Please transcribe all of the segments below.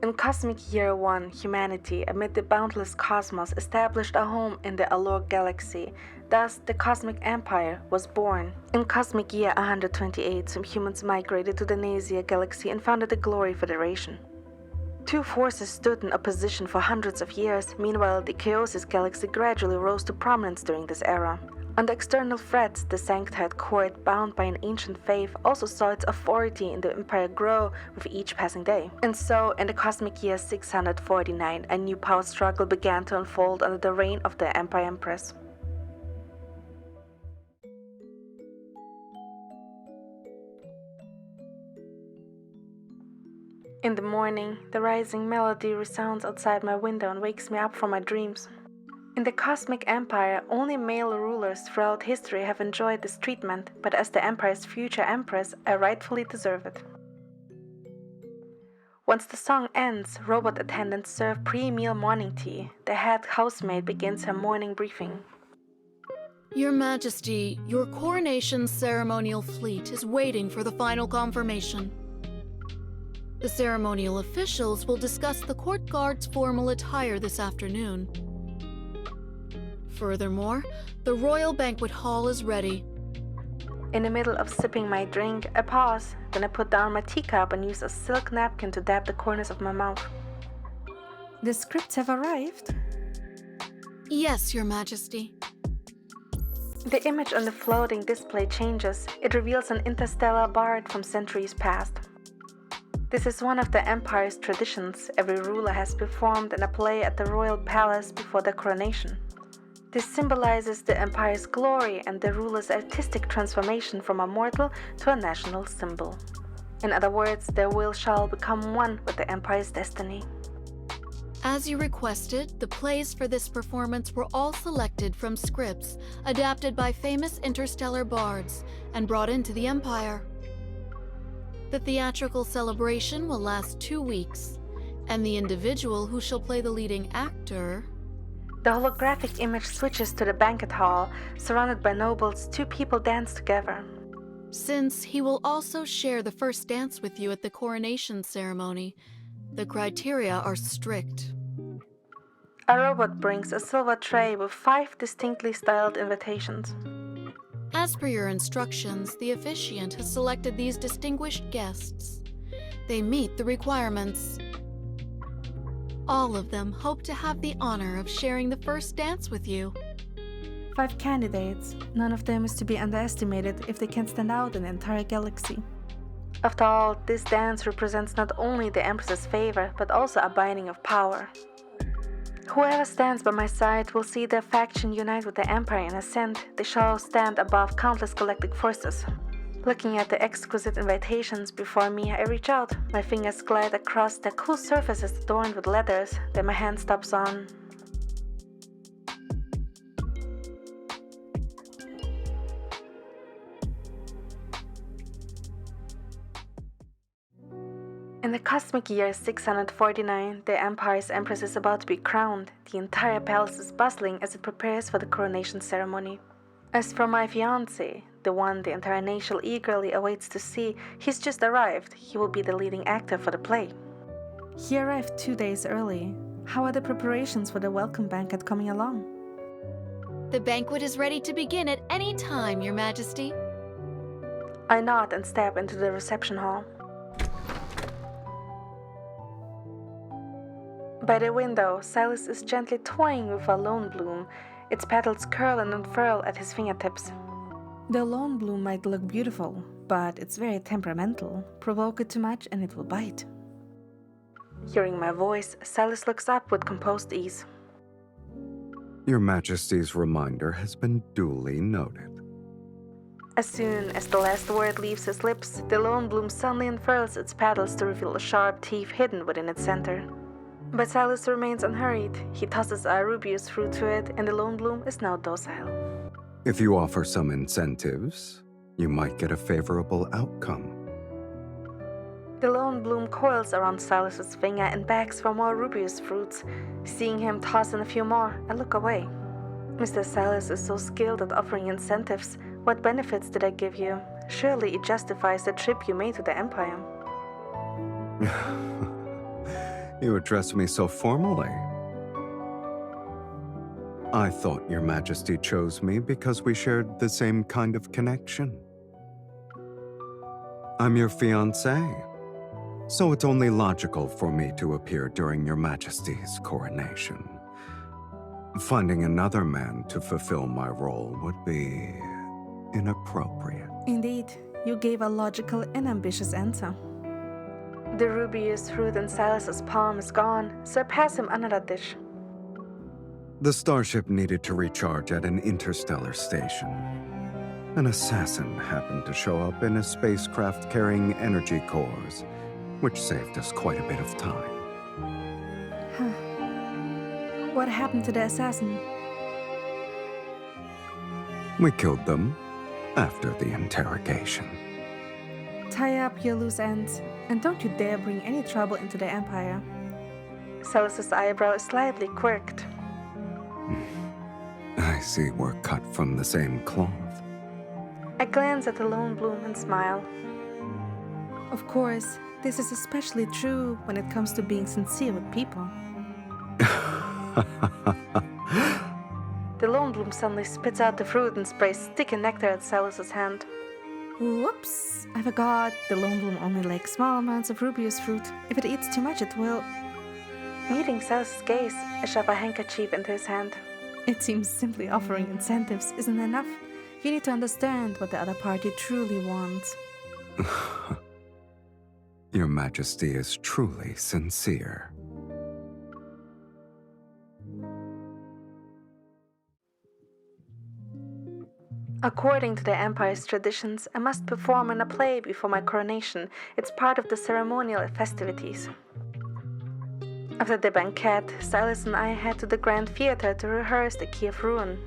In Cosmic Year 1, humanity, amid the boundless cosmos, established a home in the Allure Galaxy. Thus, the Cosmic Empire was born. In Cosmic Year 128, some humans migrated to the Nasia Galaxy and founded the Glory Federation. Two forces stood in opposition for hundreds of years. Meanwhile, the Chaosis Galaxy gradually rose to prominence during this era. Under external threats, the Sanctite Court, bound by an ancient faith, also saw its authority in the Empire grow with each passing day. And so, in the Cosmic Year 649, a new power struggle began to unfold under the reign of the Empire Empress. In the morning, the rising melody resounds outside my window and wakes me up from my dreams. In the Cosmic Empire, only male rulers throughout history have enjoyed this treatment, but as the Empire's future empress, I rightfully deserve it. Once the song ends, robot attendants serve pre-meal morning tea. The head housemaid begins her morning briefing. Your Majesty, your coronation ceremonial fleet is waiting for the final confirmation. The ceremonial officials will discuss the court guard's formal attire this afternoon. Furthermore, the royal banquet hall is ready. In the middle of sipping my drink, I pause, then I put down my teacup and use a silk napkin to dab the corners of my mouth. The scripts have arrived? Yes, Your Majesty. The image on the floating display changes. It reveals an interstellar bard from centuries past. This is one of the Empire's traditions. Every ruler has performed in a play at the royal palace before their coronation. This symbolizes the Empire's glory and the ruler's artistic transformation from a mortal to a national symbol. In other words, their will shall become one with the Empire's destiny. As you requested, the plays for this performance were all selected from scripts adapted by famous interstellar bards and brought into the Empire. The theatrical celebration will last 2 weeks, and the individual who shall play the leading actor... The holographic image switches to the banquet hall. Surrounded by nobles, two people dance together. Since he will also share the first dance with you at the coronation ceremony, the criteria are strict. A robot brings a silver tray with 5 distinctly styled invitations. As per your instructions, the officiant has selected these distinguished guests. They meet the requirements. All of them hope to have the honor of sharing the first dance with you. 5 candidates. None of them is to be underestimated if they can stand out in the entire galaxy. After all, this dance represents not only the Empress's favor, but also a binding of power. Whoever stands by my side will see their faction unite with the Empire in ascent. They shall stand above countless galactic forces. Looking at the exquisite invitations before me, I reach out. My fingers glide across the cool surfaces adorned with letters. Then my hand stops on... In the Cosmic Year 649, the Empire's Empress is about to be crowned. The entire palace is bustling as it prepares for the coronation ceremony. As for my fiancé, the one the entire nation eagerly awaits to see, he's just arrived. He will be the leading actor for the play. He arrived 2 days early. How are the preparations for the welcome banquet coming along? The banquet is ready to begin at any time, Your Majesty. I nod and step into the reception hall. By the window, Sylus is gently toying with a lone bloom. Its petals curl and unfurl at his fingertips. The lone bloom might look beautiful, but it's very temperamental. Provoke it too much and it will bite. Hearing my voice, Sylus looks up with composed ease. Your Majesty's reminder has been duly noted. As soon as the last word leaves his lips, the lone bloom suddenly unfurls its petals to reveal a sharp teeth hidden within its center. But Sylus remains unhurried. He tosses a rubious fruit to it, and the lone bloom is now docile. If you offer some incentives, you might get a favorable outcome. The lone bloom coils around Sylus's finger and begs for more rubious fruits. Seeing him toss in a few more, I look away. Mr. Sylus is so skilled at offering incentives. What benefits did I give you? Surely it justifies the trip you made to the Empire. You address me so formally. I thought Your Majesty chose me because we shared the same kind of connection. I'm your fiancé, so it's only logical for me to appear during Your Majesty's coronation. Finding another man to fulfill my role would be inappropriate. Indeed, you gave a logical and ambitious answer. The rubious fruit in Sylus's palm is gone, so pass him another dish. The starship needed to recharge at an interstellar station. An assassin happened to show up in a spacecraft carrying energy cores, which saved us quite a bit of time. What happened to the assassin? We killed them after the interrogation. Tie up your loose ends, and don't you dare bring any trouble into the Empire. Sylus's eyebrow is slightly quirked. I see we're cut from the same cloth. I glance at the lone bloom and smile. Of course, this is especially true when it comes to being sincere with people. The lone bloom suddenly spits out the fruit and sprays sticky nectar at Sylus's hand. Whoops! I forgot the lone bloom only likes small amounts of rubious fruit. If it eats too much, it will... Meeting Sylus's gaze, I shove a handkerchief into his hand. It seems simply offering incentives isn't enough. You need to understand what the other party truly wants. Your Majesty is truly sincere. According to the Empire's traditions, I must perform in a play before my coronation. It's part of the ceremonial festivities. After the banquet, Sylus and I head to the Grand Theater to rehearse the Key of Ruin.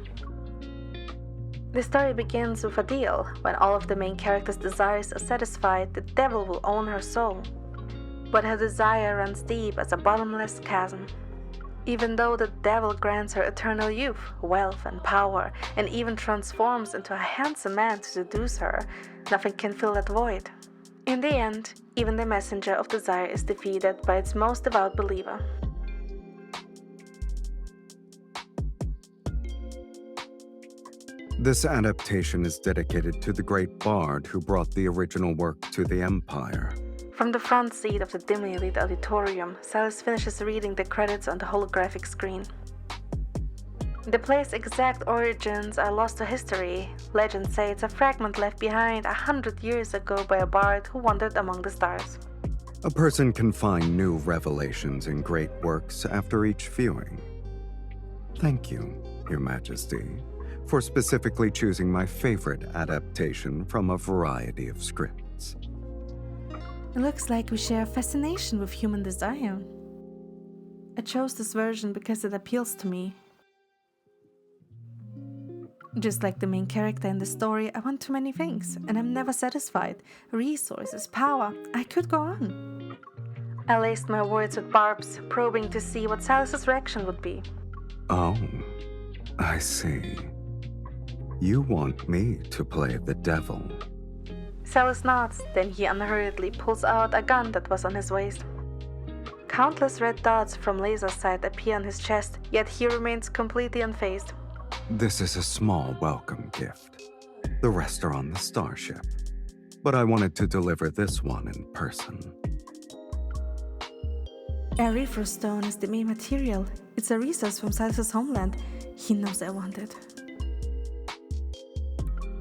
The story begins with a deal. When all of the main characters' desires are satisfied, the devil will own her soul. But her desire runs deep as a bottomless chasm. Even though the devil grants her eternal youth, wealth, and power, and even transforms into a handsome man to seduce her, nothing can fill that void. In the end, even the messenger of desire is defeated by its most devout believer. This adaptation is dedicated to the great bard who brought the original work to the Empire. From the front seat of the dimly lit auditorium, Sylus finishes reading the credits on the holographic screen. The play's exact origins are lost to history. Legends say it's a fragment left behind 100 years ago by a bard who wandered among the stars. A person can find new revelations in great works after each viewing. Thank you, Your Majesty, for specifically choosing my favorite adaptation from a variety of scripts. It looks like we share a fascination with human desire. I chose this version because it appeals to me. Just like the main character in the story, I want too many things, and I'm never satisfied. Resources, power, I could go on. I laced my words with barbs, probing to see what Sylus's reaction would be. Oh, I see. You want me to play the devil. Sylus nods, then he unhurriedly pulls out a gun that was on his waist. Countless red dots from laser sight appear on his chest, yet he remains completely unfazed. This is a small welcome gift. The rest are on the starship. But I wanted to deliver this one in person. Eros stone is the main material. It's a resource from Sylus's homeland. He knows I want it.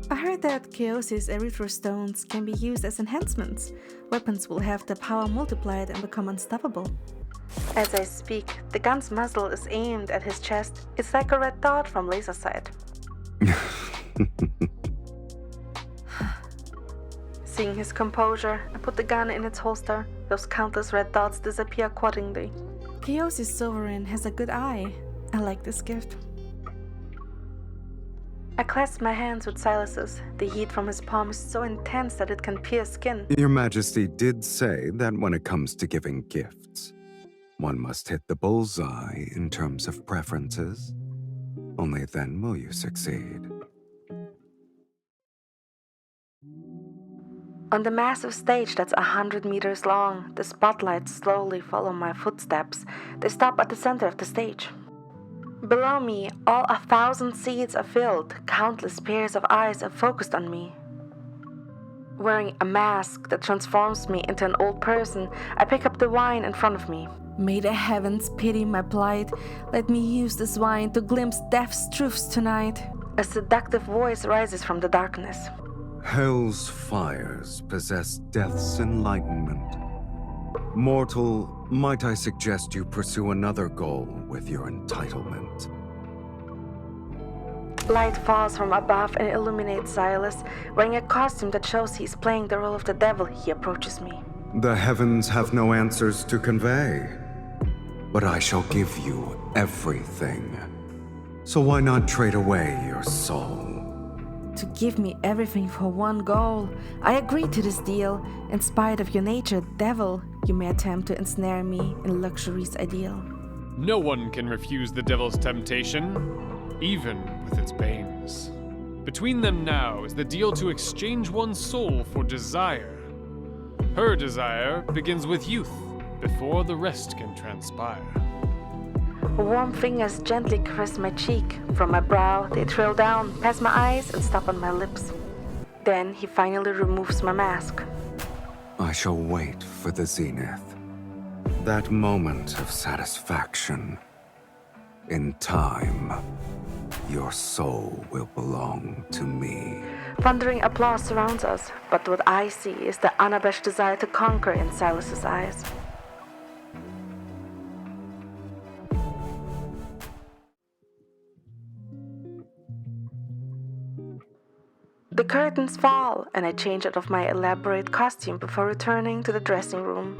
I heard that Chaos's Erythro stones can be used as enhancements. Weapons will have the power multiplied and become unstoppable. As I speak, the gun's muzzle is aimed at his chest. It's like a red dot from laser sight. Seeing his composure, I put the gun in its holster. Those countless red dots disappear accordingly. Chaos's sovereign has a good eye. I like this gift. I clasp my hands with Sylus's. The heat from his palm is so intense that it can pierce skin. Your Majesty did say that when it comes to giving gifts, one must hit the bullseye in terms of preferences. Only then will you succeed. On the massive stage that's 100 meters long, the spotlights slowly follow my footsteps. They stop at the center of the stage. Below me, all 1,000 seats are filled. Countless pairs of eyes are focused on me. Wearing a mask that transforms me into an old person, I pick up the wine in front of me. May the heavens pity my plight. Let me use this wine to glimpse death's truths tonight. A seductive voice rises from the darkness. Hell's fires possess death's enlightenment. Mortal, might I suggest you pursue another goal with your entitlement? Light falls from above and illuminates Sylus. Wearing a costume that shows he's playing the role of the devil, he approaches me. The heavens have no answers to convey, but I shall give you everything. So why not trade away your soul? To give me everything for one goal. I agree to this deal. In spite of your nature, devil, you may attempt to ensnare me in luxury's ideal. No one can refuse the devil's temptation, even with its banes. Between them now is the deal to exchange one's soul for desire. Her desire begins with youth, before the rest can transpire. Warm fingers gently caress my cheek. From my brow, they trail down, past my eyes, and stop on my lips. Then he finally removes my mask. I shall wait for the zenith. That moment of satisfaction. In time, your soul will belong to me. Thundering applause surrounds us, but what I see is the unabashed desire to conquer in Sylus's eyes. The curtains fall, and I change out of my elaborate costume before returning to the dressing room.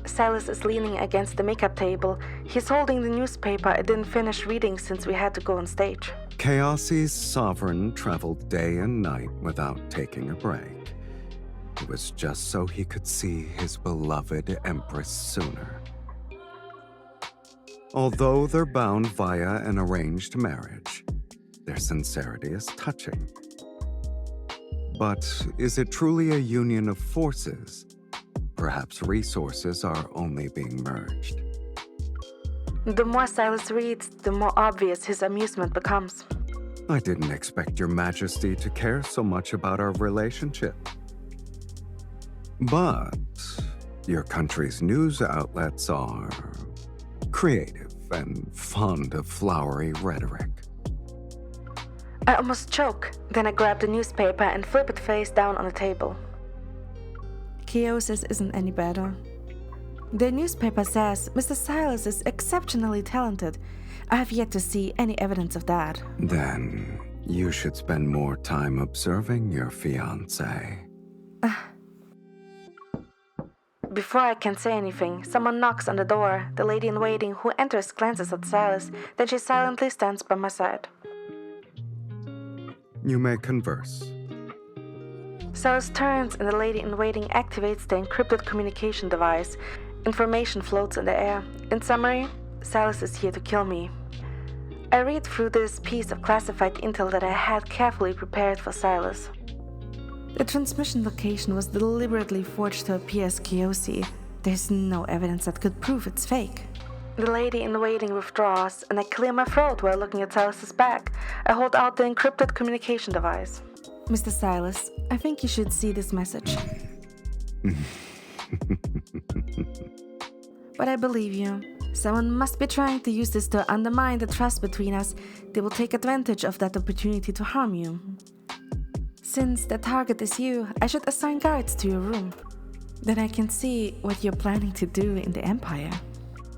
Sylus is leaning against the makeup table. He's holding the newspaper I didn't finish reading since we had to go on stage. Chaosi's sovereign traveled day and night without taking a break. It was just so he could see his beloved empress sooner. Although they're bound via an arranged marriage, their sincerity is touching. But is it truly a union of forces? Perhaps resources are only being merged. The more Sylus reads, the more obvious his amusement becomes. I didn't expect your majesty to care so much about our relationship. But your country's news outlets are creative and fond of flowery rhetoric. I almost choke. Then I grab the newspaper and flip it face down on the table. Chaosis isn't any better. The newspaper says Mr. Sylus is exceptionally talented. I have yet to see any evidence of that. Then you should spend more time observing your fiancé. Before I can say anything, someone knocks on the door. The lady in waiting who enters glances at Sylus, then she silently stands by my side. You may converse. Sylus turns and the lady in waiting activates the encrypted communication device. Information floats in the air. In summary, Sylus is here to kill me. I read through this piece of classified intel that I had carefully prepared for Sylus. The transmission location was deliberately forged to appear as Chaosi. There's no evidence that could prove it's fake. The lady in waiting withdraws, and I clear my throat while looking at Sylus's back. I hold out the encrypted communication device. Mr. Sylus, I think you should see this message. But I believe you. Someone must be trying to use this to undermine the trust between us. They will take advantage of that opportunity to harm you. Since the target is you, I should assign guards to your room. Then I can see what you're planning to do in the Empire.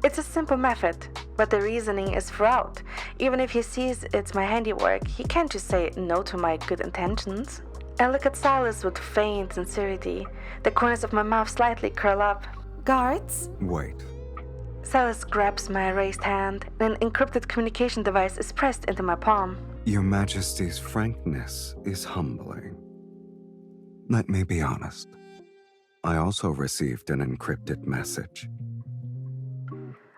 It's a simple method, but the reasoning is throughout. Even if he sees it's my handiwork, he can't just say no to my good intentions. I look at Sylus with feigned sincerity. The corners of my mouth slightly curl up. Guards? Wait. Sylus grabs my raised hand, and an encrypted communication device is pressed into my palm. Your Majesty's frankness is humbling. Let me be honest. I also received an encrypted message.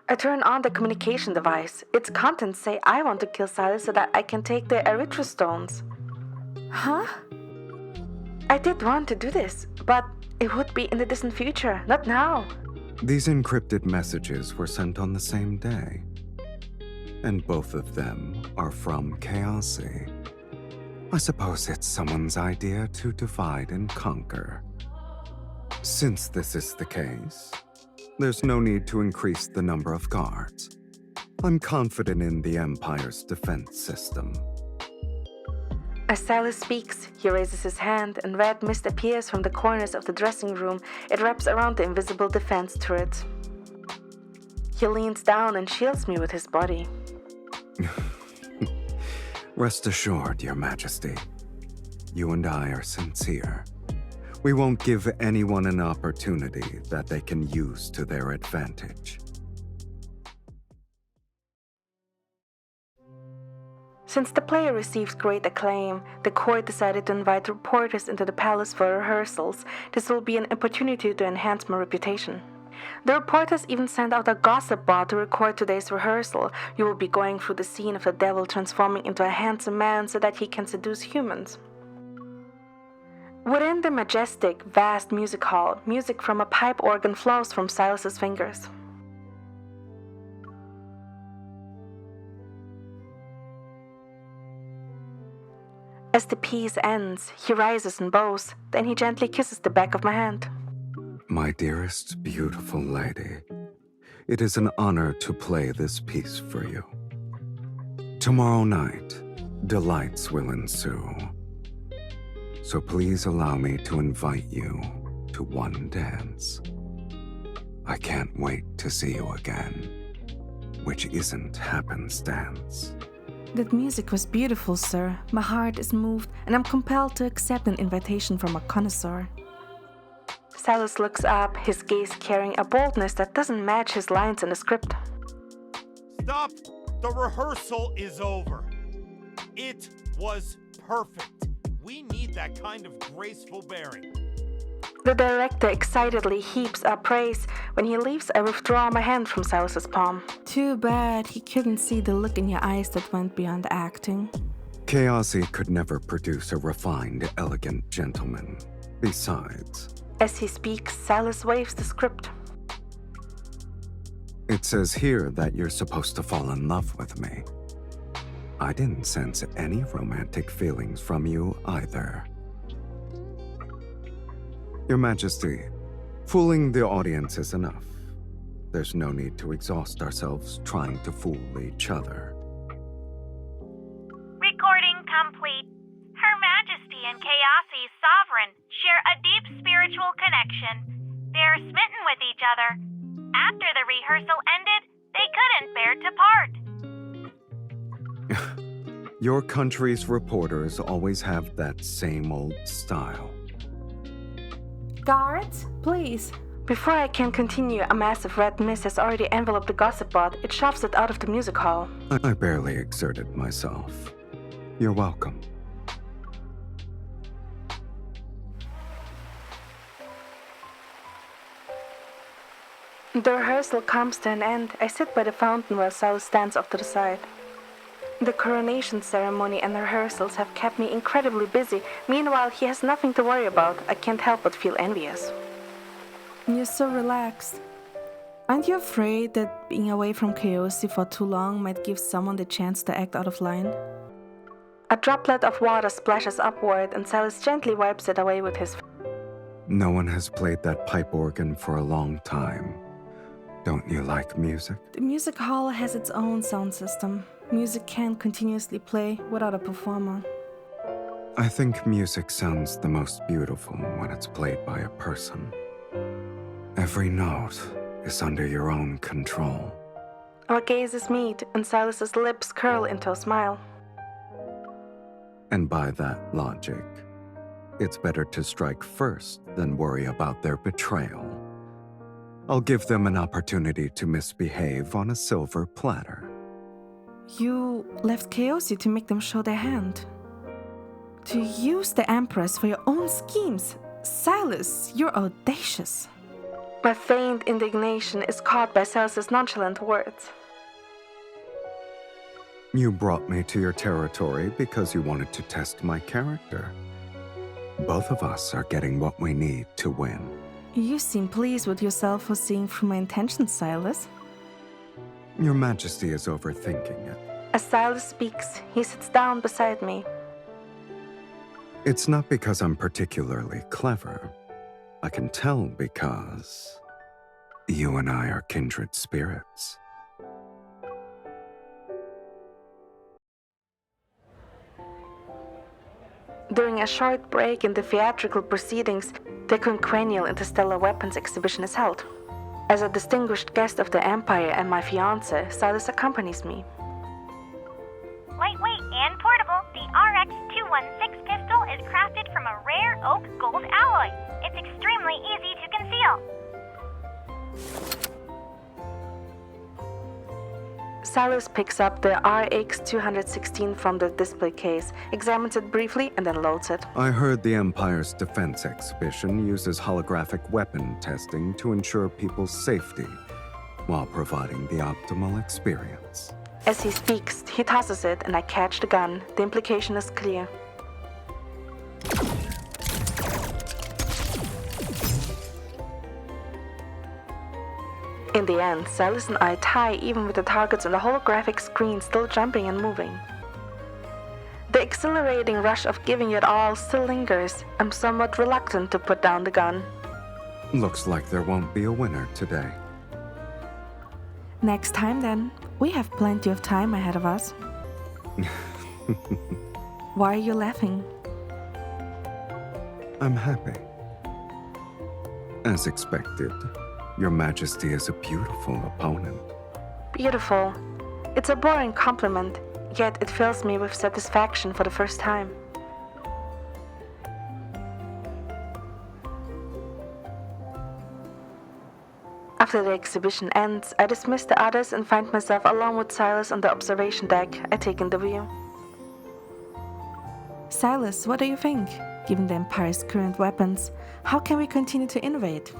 I turn on the communication device. Its contents say I want to kill Sylus so that I can take the Erythrostones. Huh? I did want to do this, but it would be in the distant future, not now. These encrypted messages were sent on the same day. And both of them are from Chaosy. I suppose it's someone's idea to divide and conquer. Since this is the case, there's no need to increase the number of guards. I'm confident in the Empire's defense system. As Sylus speaks, he raises his hand and red mist appears from the corners of the dressing room. It wraps around the invisible defense turret. He leans down and shields me with his body. Rest assured, Your Majesty. You and I are sincere. We won't give anyone an opportunity that they can use to their advantage. Since the play received great acclaim, the court decided to invite reporters into the palace for rehearsals. This will be an opportunity to enhance my reputation. The reporters even sent out a gossip bot to record today's rehearsal. You will be going through the scene of the devil transforming into a handsome man so that he can seduce humans. Within the majestic, vast music hall, music from a pipe organ flows from Sylus's fingers. As the piece ends, he rises and bows, then he gently kisses the back of my hand. My dearest, beautiful lady, it is an honor to play this piece for you. Tomorrow night, delights will ensue. So please allow me to invite you to one dance. I can't wait to see you again, which isn't happenstance. That music was beautiful, sir. My heart is moved, and I'm compelled to accept an invitation from a connoisseur. Sylus looks up, his gaze carrying a boldness that doesn't match his lines in the script. Stop! The rehearsal is over. It was perfect. We need that kind of graceful bearing. The director excitedly heaps up praise. When he leaves, I withdraw my hand from Sylus's palm. Too bad he couldn't see the look in your eyes that went beyond acting. Chaosy could never produce a refined, elegant gentleman. Besides, As he speaks, Sylus waves the script. it says here that you're supposed to fall in love with me. I didn't sense any romantic feelings from you either. Your Majesty, fooling the audience is enough. There's no need to exhaust ourselves trying to fool each other. Recording complete. Her Majesty and Chaosy's sovereign share a deep spiritual connection. They're smitten with each other. After the rehearsal ended, they couldn't bear to part. Your country's reporters always have that same old style. Guards, please. Before I can continue, a massive red mist has already enveloped the gossip bot. It shoves it out of the music hall. I barely exerted myself. You're welcome. The rehearsal comes to an end. I sit by the fountain while Sylus stands off to the side. The coronation ceremony and rehearsals have kept me incredibly busy. Meanwhile, he has nothing to worry about. I can't help but feel envious. You're so relaxed. Aren't you afraid that being away from Chaosy for too long might give someone the chance to act out of line? A droplet of water splashes upward and Sylus gently wipes it away with his... No one has played that pipe organ for a long time. Don't you like music? The music hall has its own sound system. Music can't continuously play without a performer. I think music sounds the most beautiful when it's played by a person. Every note is under your own control. Our gazes meet and Sylus's lips curl into a smile. And by that logic, it's better to strike first than worry about their betrayal. I'll give them an opportunity to misbehave on a silver platter. You left Chaosy to make them show their hand. To use the Empress for your own schemes. Sylus, you're audacious. My feigned indignation is caught by Sylus's nonchalant words. You brought me to your territory because you wanted to test my character. Both of us are getting what we need to win. You seem pleased with yourself for seeing through my intentions, Sylus. Your Majesty is overthinking it. As Sylus speaks, he sits down beside me. It's not because I'm particularly clever. I can tell because you and I are kindred spirits. During a short break in the theatrical proceedings, the quinquennial interstellar weapons exhibition is held. As a distinguished guest of the Empire and my fiancé, Sylus accompanies me. Lightweight and portable, the RX-216 pistol is crafted from a rare oak gold alloy. It's extremely easy to conceal. Sylus picks up the RX-216 from the display case, examines it briefly, and then loads it. I heard the Empire's defense exhibition uses holographic weapon testing to ensure people's safety while providing the optimal experience. As he speaks, he tosses it and I catch the gun. The implication is clear. In the end, Sylus and I tie even with the targets on the holographic screen still jumping and moving. The exhilarating rush of giving it all still lingers. I'm somewhat reluctant to put down the gun. Looks like there won't be a winner today. Next time then. We have plenty of time ahead of us. Why are you laughing? I'm happy. As expected, Your Majesty is a beautiful opponent. Beautiful. It's a boring compliment, yet it fills me with satisfaction for the first time. After the exhibition ends, I dismiss the others and find myself alone with Sylus on the observation deck. I take in the view. Sylus, what do you think? Given the Empire's current weapons, how can we continue to innovate?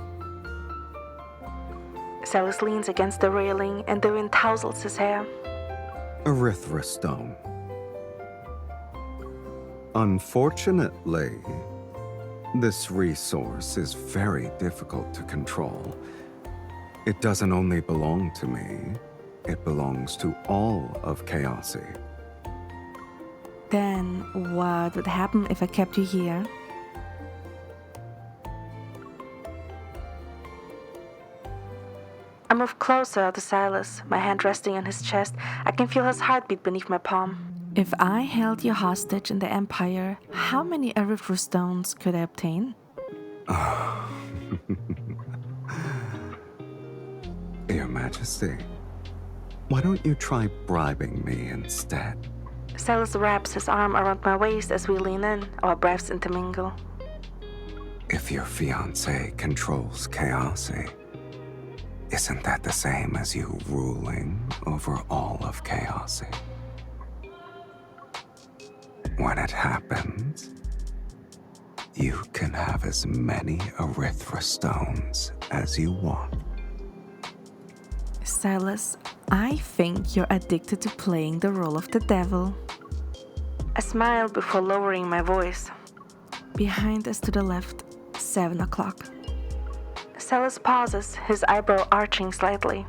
Sylus leans against the railing and the wind tousles his hair. Erythra stone. Unfortunately, this resource is very difficult to control. It doesn't only belong to me, it belongs to all of Chaosy. Then what would happen if I kept you here? I move closer to Sylus, my hand resting on his chest. I can feel his heartbeat beneath my palm. If I held you hostage in the Empire, how many Erythra stones could I obtain? Your Majesty, why don't you try bribing me instead? Sylus wraps his arm around my waist as we lean in, our breaths intermingle. If your fiancé controls Chaosy, isn't that the same as you ruling over all of Chaosy? When it happens, you can have as many Erythra stones as you want. Sylus, I think you're addicted to playing the role of the devil. I smile before lowering my voice. Behind us to the left, 7 o'clock. Sylus pauses, his eyebrow arching slightly.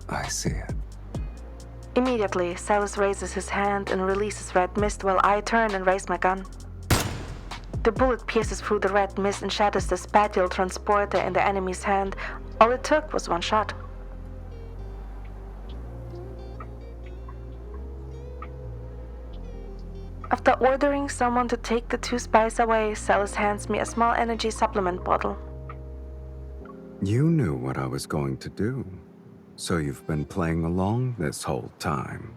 I see it. Immediately, Sylus raises his hand and releases red mist while I turn and raise my gun. The bullet pierces through the red mist and shatters the spatial transporter in the enemy's hand. All it took was one shot. After ordering someone to take the 2 spies away, Sylus hands me a small energy supplement bottle. You knew what I was going to do, so you've been playing along this whole time.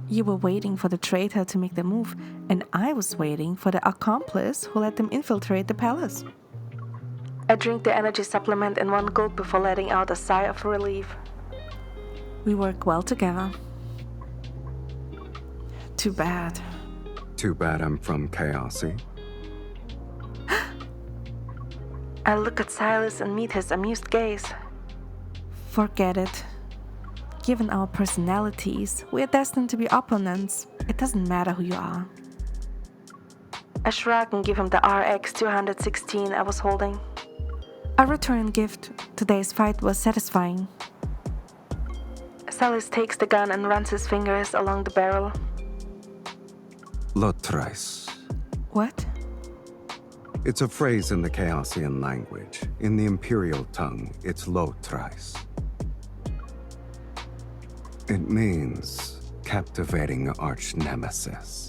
You were waiting for the traitor to make the move, and I was waiting for the accomplice who let them infiltrate the palace. I drink the energy supplement in one gulp before letting out a sigh of relief. We work well together. Too bad. Too bad I'm from Chaosy. I look at Sylus and meet his amused gaze. Forget it. Given our personalities, we are destined to be opponents. It doesn't matter who you are. I shrug and give him the RX 216 I was holding. A return gift. Today's fight was satisfying. Sylus takes the gun and runs his fingers along the barrel. Lotrais. What? It's a phrase in the Chaosian language. In the Imperial tongue, it's Lotrais. It means captivating arch-nemesis.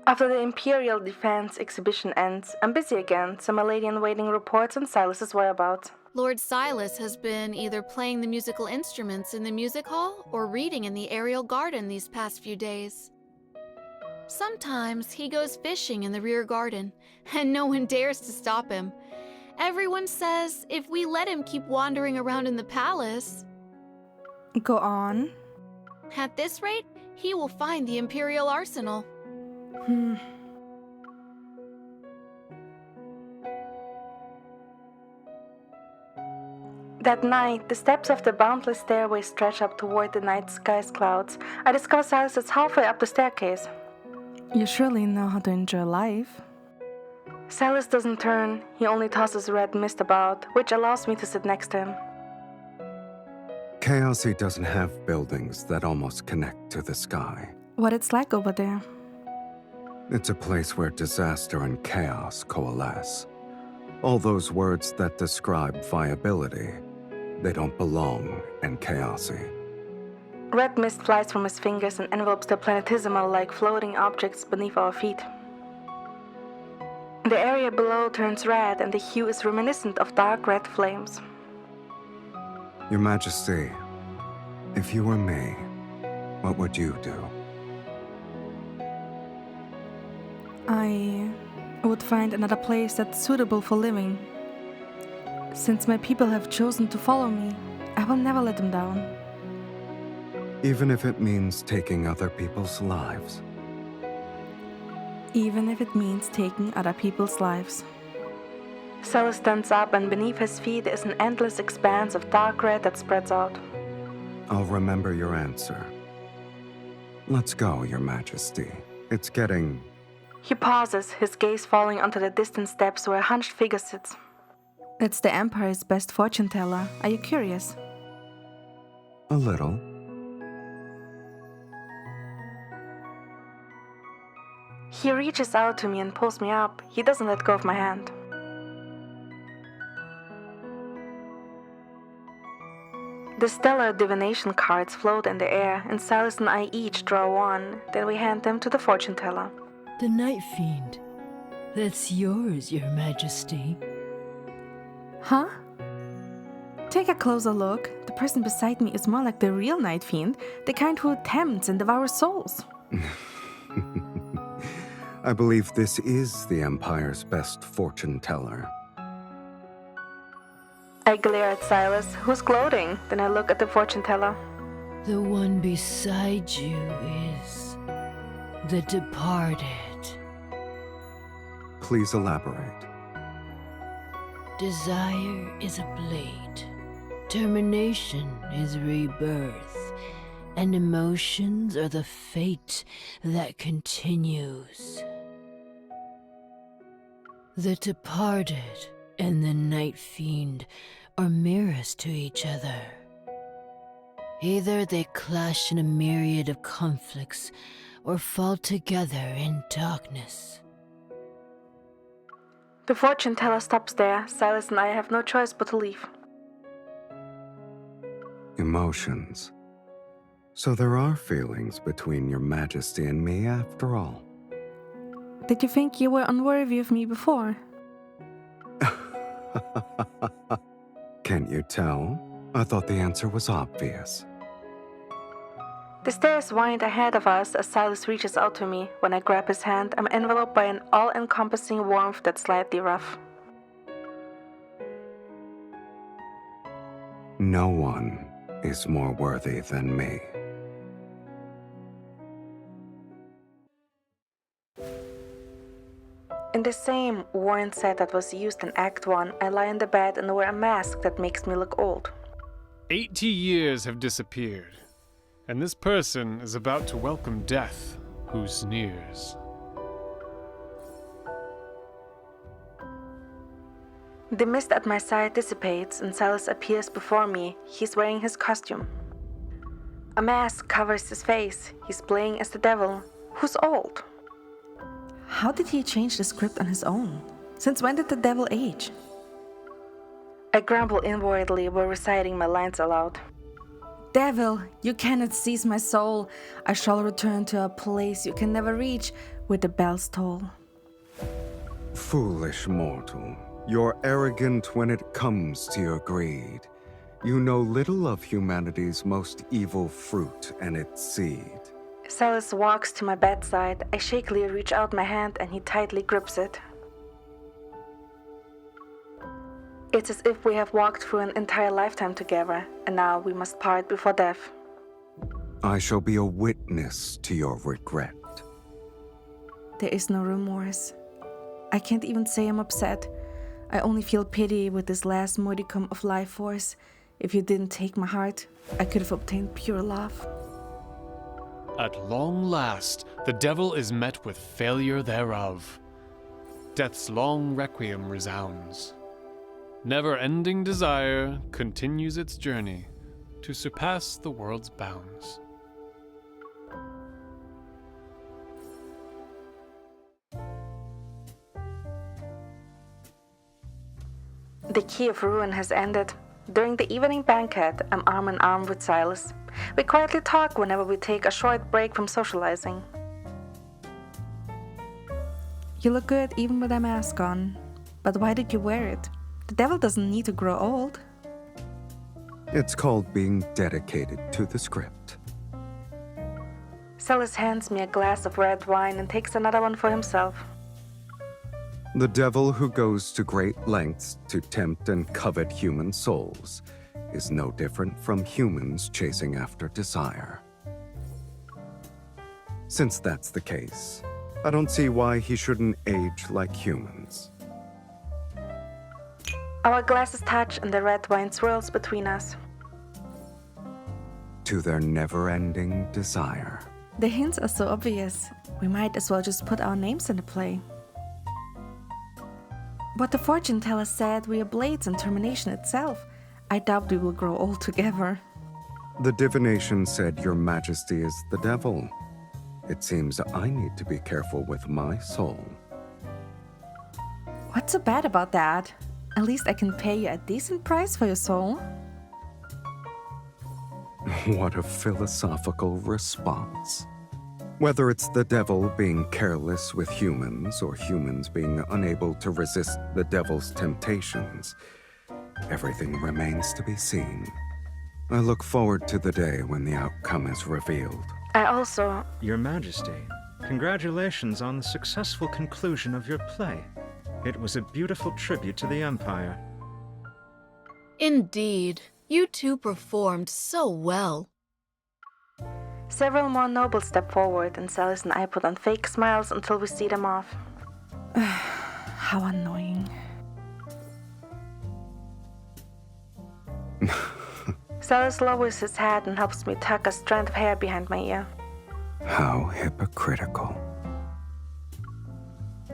After the Imperial Defense exhibition ends, I'm busy again, so my lady-in-waiting reports on Sylus' whereabouts. Lord Sylus has been either playing the musical instruments in the music hall or reading in the aerial garden these past few days. Sometimes he goes fishing in the rear garden, and no one dares to stop him. Everyone says if we let him keep wandering around in the palace... Go on. At this rate, he will find the Imperial arsenal. That night, the steps of the boundless stairway stretch up toward the night sky's clouds. I discover Sylus is halfway up the staircase. You surely know how to enjoy life. Sylus doesn't turn, he only tosses red mist about, which allows me to sit next to him. Chaosy doesn't have buildings that almost connect to the sky. What it's like over there. It's a place where disaster and chaos coalesce. All those words that describe viability, they don't belong in Chaosy. Red mist flies from his fingers and envelopes the planetesimal like floating objects beneath our feet. The area below turns red and the hue is reminiscent of dark red flames. Your Majesty, if you were me, what would you do? I would find another place that's suitable for living. Since my people have chosen to follow me, I will never let them down. Even if it means taking other people's lives. Even if it means taking other people's lives. Sylus stands up and beneath his feet is an endless expanse of dark red that spreads out. I'll remember your answer. Let's go, Your Majesty. It's getting... He pauses, his gaze falling onto the distant steps where a hunched figure sits. It's the Empire's best fortune teller. Are you curious? a little. He reaches out to me and pulls me up. He doesn't let go of my hand. The stellar divination cards float in the air, and Sylus and I each draw one. Then we hand them to the fortune teller. The Night Fiend. That's yours, Your Majesty. Huh? Take a closer look. The person beside me is more like the real Night Fiend, the kind who tempts and devours souls. I believe this is the Empire's best fortune teller. I glare at Sylus, who's gloating. Then I look at the fortune teller. The one beside you is the departed. Please elaborate. Desire is a blade. Termination is rebirth. And emotions are the fate that continues. The departed and the Night Fiend are mirrors to each other. Either they clash in a myriad of conflicts or fall together in darkness. The fortune teller stops there. Sylus and I have no choice but to leave. Emotions. So there are feelings between Your Majesty and me after all. Did you think you were unworthy of me before? Can't you tell? I thought the answer was obvious. The stairs wind ahead of us as Sylus reaches out to me. When I grab his hand, I'm enveloped by an all-encompassing warmth that's slightly rough. No one is more worthy than me. In the same worn set that was used in Act 1, I lie in the bed and wear a mask that makes me look old. 80 years have disappeared, And this person is about to welcome death, who sneers. The mist at my side dissipates and Sylus appears before me. He's wearing his costume. A mask covers his face. He's playing as the devil, who's old. How did he change the script on his own? Since when did the devil age? I grumble inwardly while reciting my lines aloud. Devil, you cannot seize my soul. I shall return to a place you can never reach, where the bells toll. Foolish mortal, you're arrogant when it comes to your greed. You know little of humanity's most evil fruit and its seed. Sylus walks to my bedside. I shakily reach out my hand and he tightly grips it. It's as if we have walked through an entire lifetime together, and now we must part before death. I shall be a witness to your regret. There is no remorse. I can't even say I'm upset. I only feel pity with this last modicum of life force. If you didn't take my heart, I could have obtained pure love. At long last, the devil is met with failure thereof. Death's long requiem resounds. Never-ending desire continues its journey to surpass the world's bounds. The key of ruin has ended. During the evening banquet, I'm arm in arm with Sylus. We quietly talk whenever we take a short break from socializing. You look good even with a mask on. But why did you wear it? The devil doesn't need to grow old. It's called being dedicated to the script. Sylus hands me a glass of red wine and takes another one for himself. The devil who goes to great lengths to tempt and covet human souls is no different from humans chasing after desire. Since that's the case, I don't see why he shouldn't age like humans. Our glasses touch and the red wine swirls between us. To their never-ending desire. The hints are so obvious. We might as well just put our names into play. What the fortune teller said, we are blades and termination itself. I doubt we will grow old together. The divination said your majesty is the devil. It seems I need to be careful with my soul. What's so bad about that? At least I can pay you a decent price for your soul. What a philosophical response. Whether it's the devil being careless with humans or humans being unable to resist the devil's temptations, everything remains to be seen. I look forward to the day when the outcome is revealed. I also... Your Majesty, congratulations on the successful conclusion of your play. It was a beautiful tribute to the Empire. Indeed, you two performed so well. Several more nobles step forward, and Sylus and I put on fake smiles until we see them off. How annoying. Sylus lowers his head and helps me tuck a strand of hair behind my ear. How hypocritical.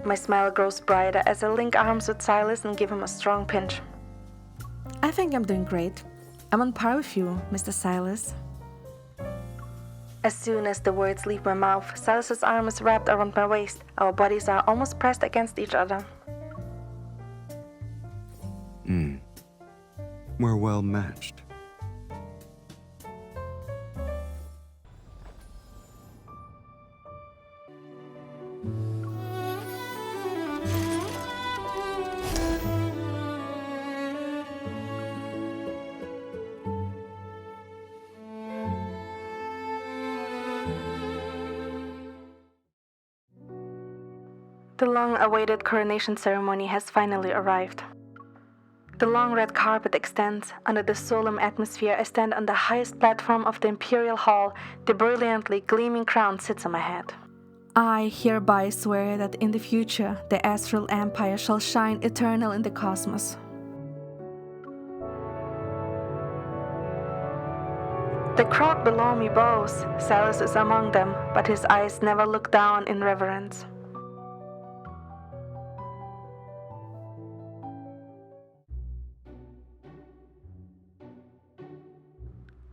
My smile grows brighter as I link arms with Sylus and give him a strong pinch. I think I'm doing great. I'm on par with you, Mr. Sylus. As soon as the words leave my mouth, Sylus's arm is wrapped around my waist. Our bodies are almost pressed against each other. We're well matched. The long-awaited coronation ceremony has finally arrived. The long red carpet extends. Under the solemn atmosphere, I stand on the highest platform of the Imperial Hall. The brilliantly gleaming crown sits on my head. I hereby swear that in the future, the Astral Empire shall shine eternal in the cosmos. The The crowd below me bows. Sylus is among them, but his eyes never look down in reverence.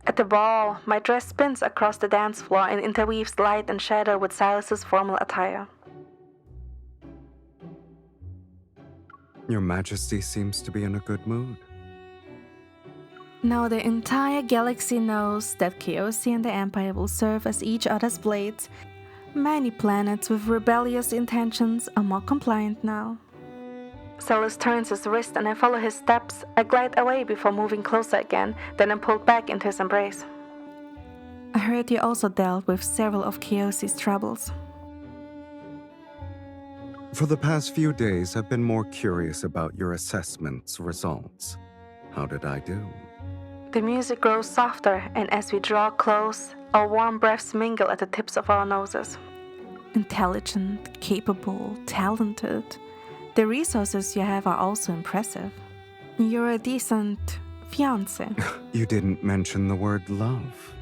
At the ball, my dress spins across the dance floor and interweaves light and shadow with Sylus's formal attire. Your Majesty seems to be in a good mood. Now the entire galaxy knows that Chaos and the Empire will serve as each other's blades. Many planets with rebellious intentions are more compliant now. Sylus turns his wrist and I follow his steps. I glide away before moving closer again, then I'm pulled back into his embrace. I heard you also dealt with several of Chaos's troubles. For the past few days, I've been more curious about your assessment's results. How did I do? The music grows softer, and as we draw close, our warm breaths mingle at the tips of our noses. Intelligent, capable, talented. The resources you have are also impressive. You're a decent fiancé. You didn't mention the word love.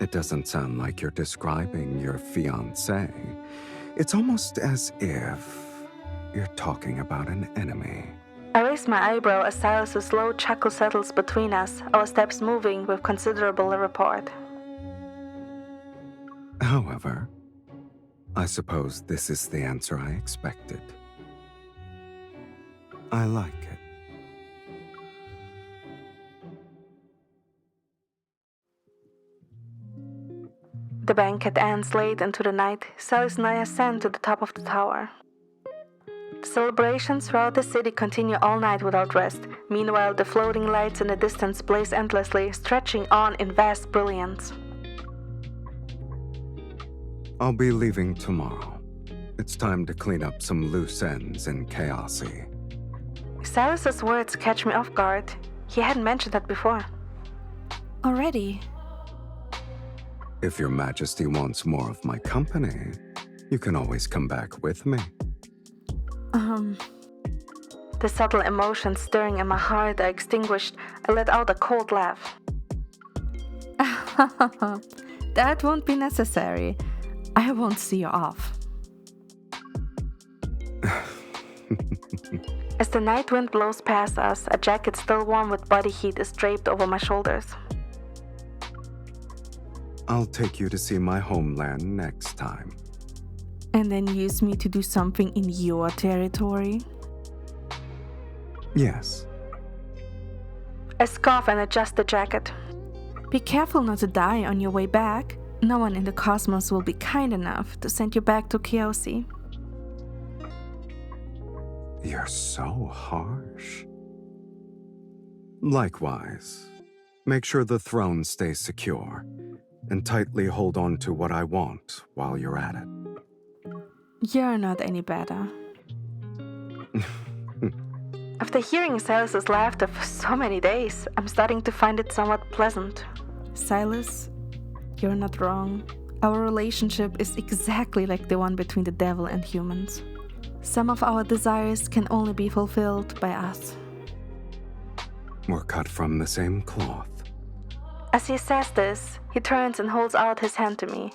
It doesn't sound like you're describing your fiancé. It's almost as if you're talking about an enemy. I raise my eyebrow as Sylus' slow chuckle settles between us, our steps moving with considerable rapport. However, I suppose this is the answer I expected. I like it. The banquet ends late into the night. Sylus and I ascend to the top of the tower. The celebrations throughout the city continue all night without rest. Meanwhile, the floating lights in the distance blaze endlessly, stretching on in vast brilliance. I'll be leaving tomorrow. It's time to clean up some loose ends in Chaosy. Sylus's words catch me off guard. He hadn't mentioned that before. Already? If your Majesty wants more of my company, you can always come back with me. The subtle emotions stirring in my heart are extinguished. I let out a cold laugh. That won't be necessary. I won't see you off. As the night wind blows past us, a jacket still warm with body heat is draped over my shoulders. I'll take you to see my homeland next time. And then use me to do something in your territory? Yes. I scoff and adjust the jacket. Be careful not to die on your way back. No one in the cosmos will be kind enough to send you back to Chaosy. You're so harsh. Likewise, make sure the throne stays secure, and tightly hold on to what I want while you're at it. You're not any better. After hearing Sylus's laughter for so many days, I'm starting to find it somewhat pleasant. Sylus, you're not wrong. Our relationship is exactly like the one between the devil and humans. Some of our desires can only be fulfilled by us. We're cut from the same cloth. As he says this, he turns and holds out his hand to me.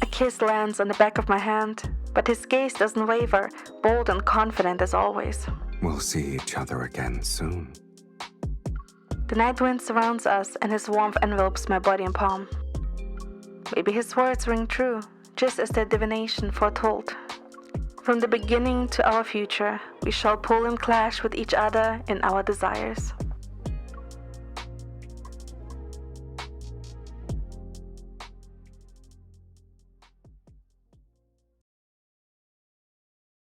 A kiss lands on the back of my hand, but his gaze doesn't waver, bold and confident as always. We'll see each other again soon. The night wind surrounds us, and his warmth envelops my body and palm. Maybe his words ring true, just as their divination foretold. From the beginning to our future, we shall pull and clash with each other in our desires.